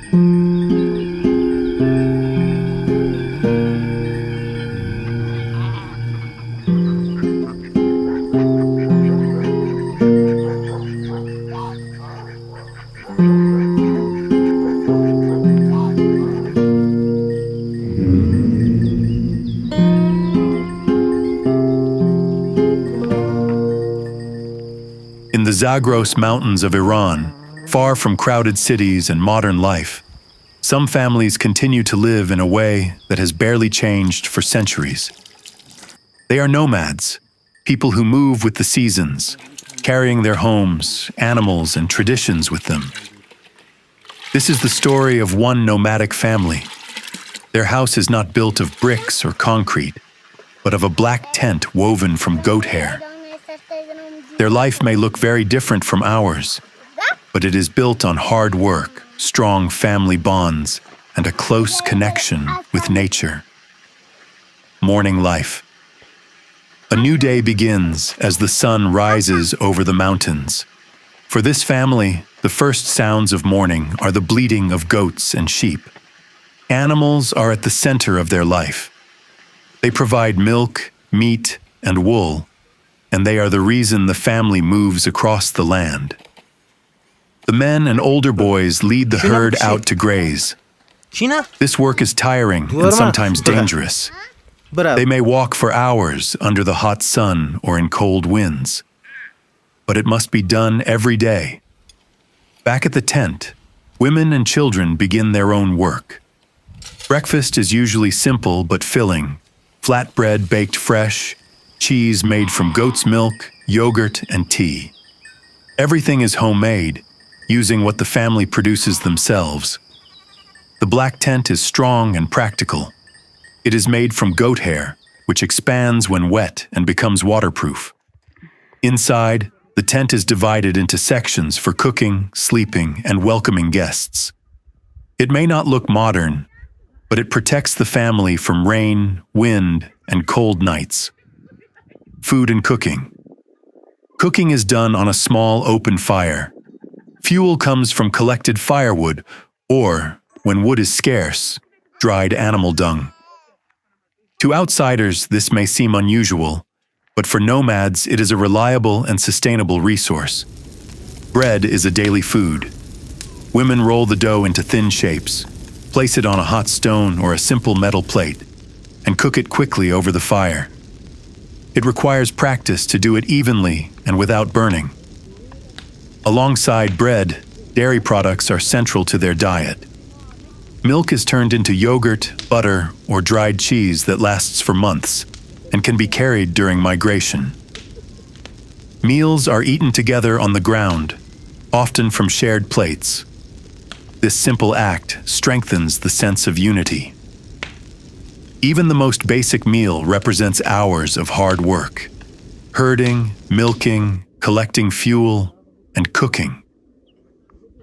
In the Zagros Mountains of Iran, far from crowded cities and modern life, some families continue to live in a way that has barely changed for centuries. They are nomads, people who move with the seasons, carrying their homes, animals, and traditions with them. This is the story of one nomadic family. Their house is not built of bricks or concrete, but of a black tent woven from goat hair. Their life may look very different from ours, but it is built on hard work, strong family bonds, and a close connection with nature. Morning life. A new day begins as the sun rises over the mountains. For this family, the first sounds of morning are the bleating of goats and sheep. Animals are at the center of their life. They provide milk, meat, and wool, and they are the reason the family moves across the land. The men and older boys lead the herd out to graze. This work is tiring and sometimes dangerous. They may walk for hours under the hot sun or in cold winds. But it must be done every day. Back at the tent, women and children begin their own work. Breakfast is usually simple but filling. Flatbread baked fresh, cheese made from goat's milk, yogurt, and tea. Everything is homemade, using what the family produces themselves. The black tent is strong and practical. It is made from goat hair, which expands when wet and becomes waterproof. Inside, the tent is divided into sections for cooking, sleeping, and welcoming guests. It may not look modern, but it protects the family from rain, wind, and cold nights. Food and cooking. Cooking is done on a small open fire. Fuel comes from collected firewood, or, when wood is scarce, dried animal dung. To outsiders, this may seem unusual, but for nomads, it is a reliable and sustainable resource. Bread is a daily food. Women roll the dough into thin shapes, place it on a hot stone or a simple metal plate, and cook it quickly over the fire. It requires practice to do it evenly and without burning. Alongside bread, dairy products are central to their diet. Milk is turned into yogurt, butter, or dried cheese that lasts for months and can be carried during migration. Meals are eaten together on the ground, often from shared plates. This simple act strengthens the sense of unity. Even the most basic meal represents hours of hard work: herding, milking, collecting fuel, and cooking.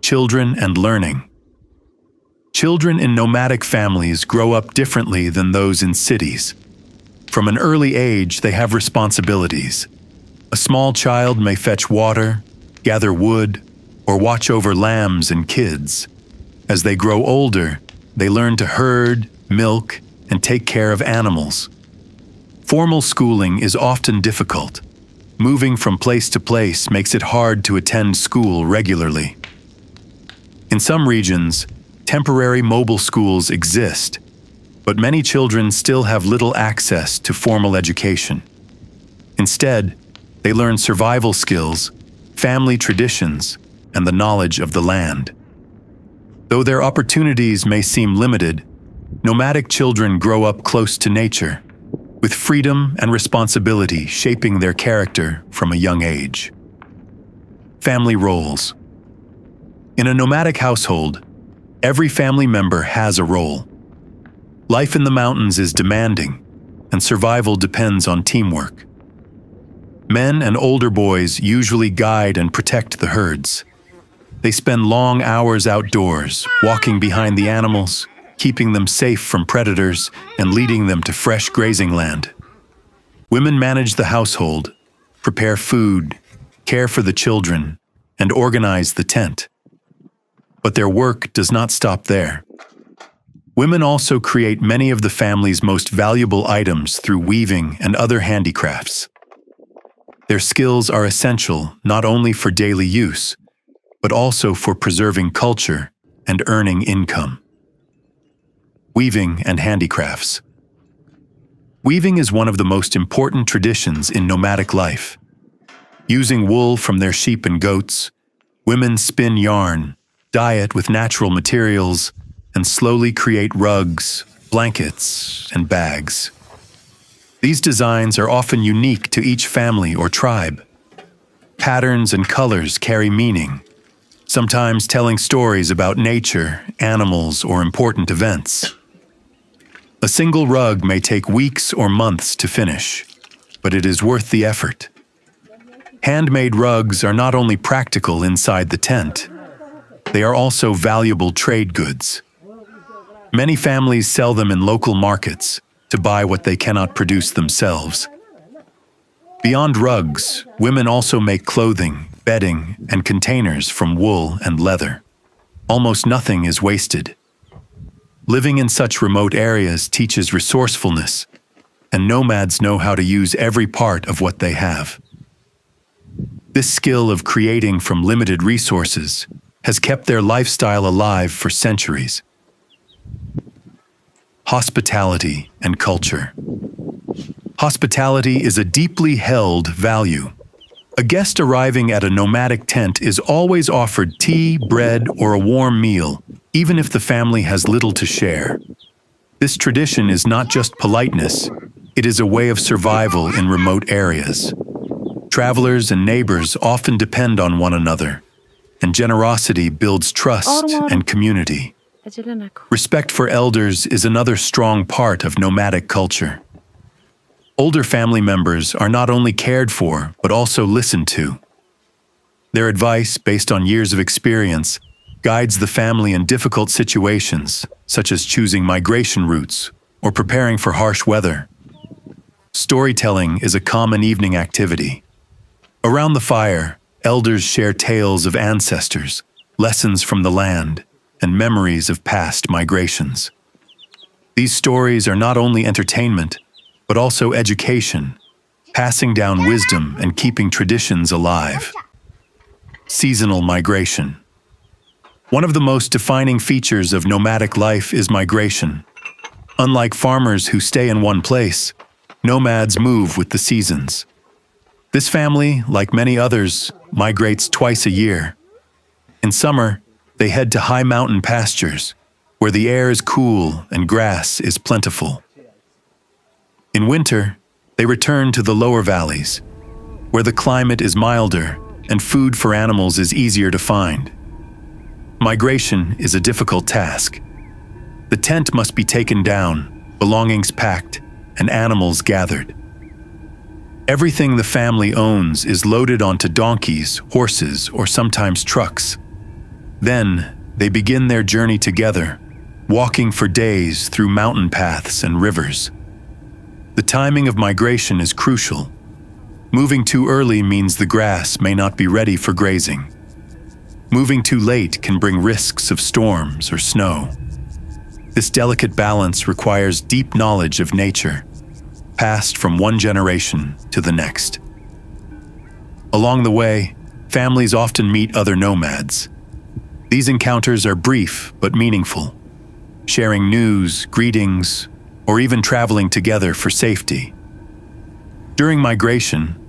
Children and learning. Children in nomadic families grow up differently than those in cities. From an early age, they have responsibilities. A small child may fetch water, gather wood, or watch over lambs and kids. As they grow older, they learn to herd, milk, and take care of animals. Formal schooling is often difficult. Moving from place to place makes it hard to attend school regularly. In some regions, temporary mobile schools exist, but many children still have little access to formal education. Instead, they learn survival skills, family traditions, and the knowledge of the land. Though their opportunities may seem limited, nomadic children grow up close to nature, with freedom and responsibility shaping their character from a young age. Family roles. In a nomadic household, every family member has a role. Life in the mountains is demanding, and survival depends on teamwork. Men and older boys usually guide and protect the herds. They spend long hours outdoors, walking behind the animals, keeping them safe from predators, and leading them to fresh grazing land. Women manage the household, prepare food, care for the children, and organize the tent. But their work does not stop there. Women also create many of the family's most valuable items through weaving and other handicrafts. Their skills are essential not only for daily use, but also for preserving culture and earning income. Weaving and handicrafts. Weaving is one of the most important traditions in nomadic life. Using wool from their sheep and goats, women spin yarn, dye it with natural materials, and slowly create rugs, blankets, and bags. These designs are often unique to each family or tribe. Patterns and colors carry meaning, sometimes telling stories about nature, animals, or important events. A single rug may take weeks or months to finish, but it is worth the effort. Handmade rugs are not only practical inside the tent, they are also valuable trade goods. Many families sell them in local markets to buy what they cannot produce themselves. Beyond rugs, women also make clothing, bedding, and containers from wool and leather. Almost nothing is wasted. Living in such remote areas teaches resourcefulness, and nomads know how to use every part of what they have. This skill of creating from limited resources has kept their lifestyle alive for centuries. Hospitality and culture. Hospitality is a deeply held value. A guest arriving at a nomadic tent is always offered tea, bread, or a warm meal, even if the family has little to share. This tradition is not just politeness, it is a way of survival in remote areas. Travelers and neighbors often depend on one another, and generosity builds trust and community. Respect for elders is another strong part of nomadic culture. Older family members are not only cared for, but also listened to. Their advice, based on years of experience, guides the family in difficult situations, such as choosing migration routes or preparing for harsh weather. Storytelling is a common evening activity. Around the fire, elders share tales of ancestors, lessons from the land, and memories of past migrations. These stories are not only entertainment, but also education, passing down wisdom and keeping traditions alive. Seasonal migration. One of the most defining features of nomadic life is migration. Unlike farmers who stay in one place, nomads move with the seasons. This family, like many others, migrates twice a year. In summer, they head to high mountain pastures, where the air is cool and grass is plentiful. In winter, they return to the lower valleys, where the climate is milder and food for animals is easier to find. Migration is a difficult task. The tent must be taken down, belongings packed, and animals gathered. Everything the family owns is loaded onto donkeys, horses, or sometimes trucks. Then, they begin their journey together, walking for days through mountain paths and rivers. The timing of migration is crucial. Moving too early means the grass may not be ready for grazing. Moving too late can bring risks of storms or snow. This delicate balance requires deep knowledge of nature, passed from one generation to the next. Along the way, families often meet other nomads. These encounters are brief but meaningful, sharing news, greetings, or even traveling together for safety. During migration,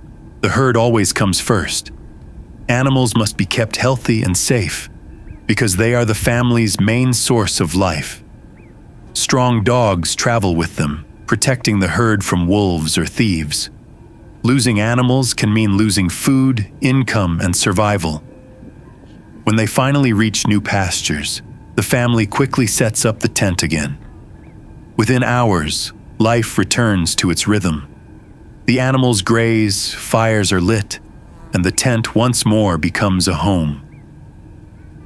the herd always comes first. Animals must be kept healthy and safe because they are the family's main source of life. Strong dogs travel with them, protecting the herd from wolves or thieves. Losing animals can mean losing food, income, and survival. When they finally reach new pastures, the family quickly sets up the tent again. Within hours, life returns to its rhythm. The animals graze, fires are lit, and the tent once more becomes a home.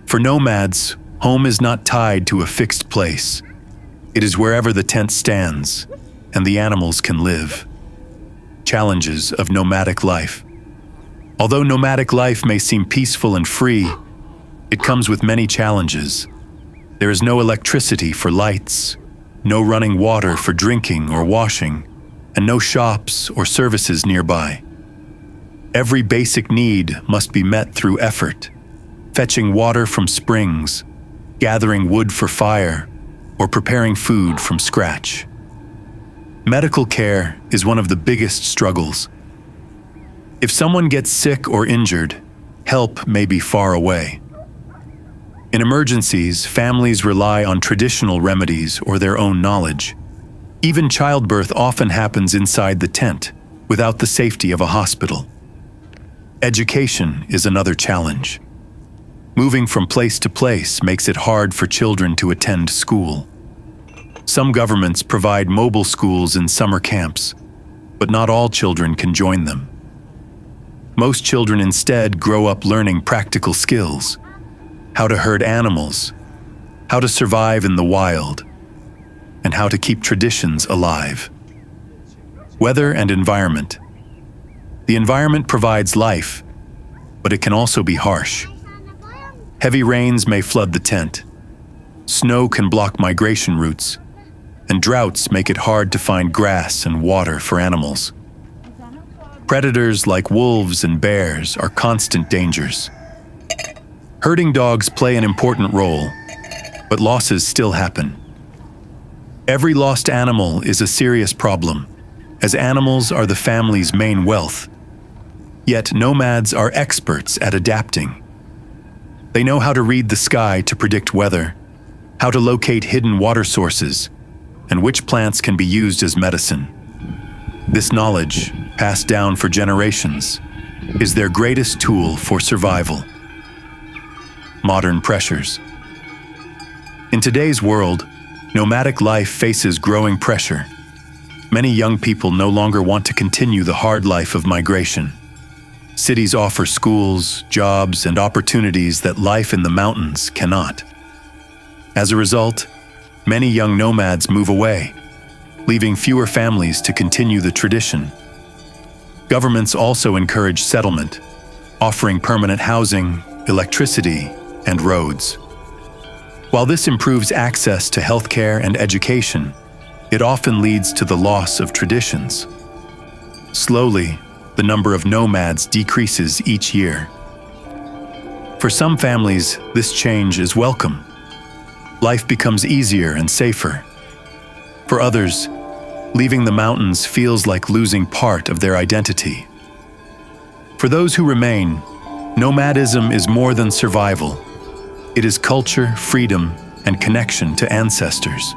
For nomads, home is not tied to a fixed place. It is wherever the tent stands, and the animals can live. Challenges of nomadic life. Although nomadic life may seem peaceful and free, It comes with many challenges. There is no electricity for lights, no running water for drinking or washing, and no shops or services nearby. Every basic need must be met through effort, fetching water from springs, gathering wood for fire, or preparing food from scratch. Medical care is one of the biggest struggles. If someone gets sick or injured, help may be far away. In emergencies, families rely on traditional remedies or their own knowledge. Even childbirth often happens inside the tent, without the safety of a hospital. Education is another challenge. Moving from place to place makes it hard for children to attend school. Some governments provide mobile schools in summer camps, but not all children can join them. Most children instead grow up learning practical skills: how to herd animals, how to survive in the wild, and how to keep traditions alive. Weather and environment. The environment provides life, but it can also be harsh. Heavy rains may flood the tent. Snow can block migration routes, and droughts make it hard to find grass and water for animals. Predators like wolves and bears are constant dangers. Herding dogs play an important role, but losses still happen. Every lost animal is a serious problem, as animals are the family's main wealth. Yet nomads are experts at adapting. They know how to read the sky to predict weather, how to locate hidden water sources, and which plants can be used as medicine. This knowledge, passed down for generations, is their greatest tool for survival. Modern pressures. In today's world, nomadic life faces growing pressure. Many young people no longer want to continue the hard life of migration. Cities offer schools, jobs, and opportunities that life in the mountains cannot. As a result, many young nomads move away, leaving fewer families to continue the tradition. Governments also encourage settlement, offering permanent housing, electricity, and roads. While this improves access to healthcare and education, it often leads to the loss of traditions. Slowly, the number of nomads decreases each year. For some families, this change is welcome. Life becomes easier and safer. For others, leaving the mountains feels like losing part of their identity. For those who remain, nomadism is more than survival. It is culture, freedom, and connection to ancestors.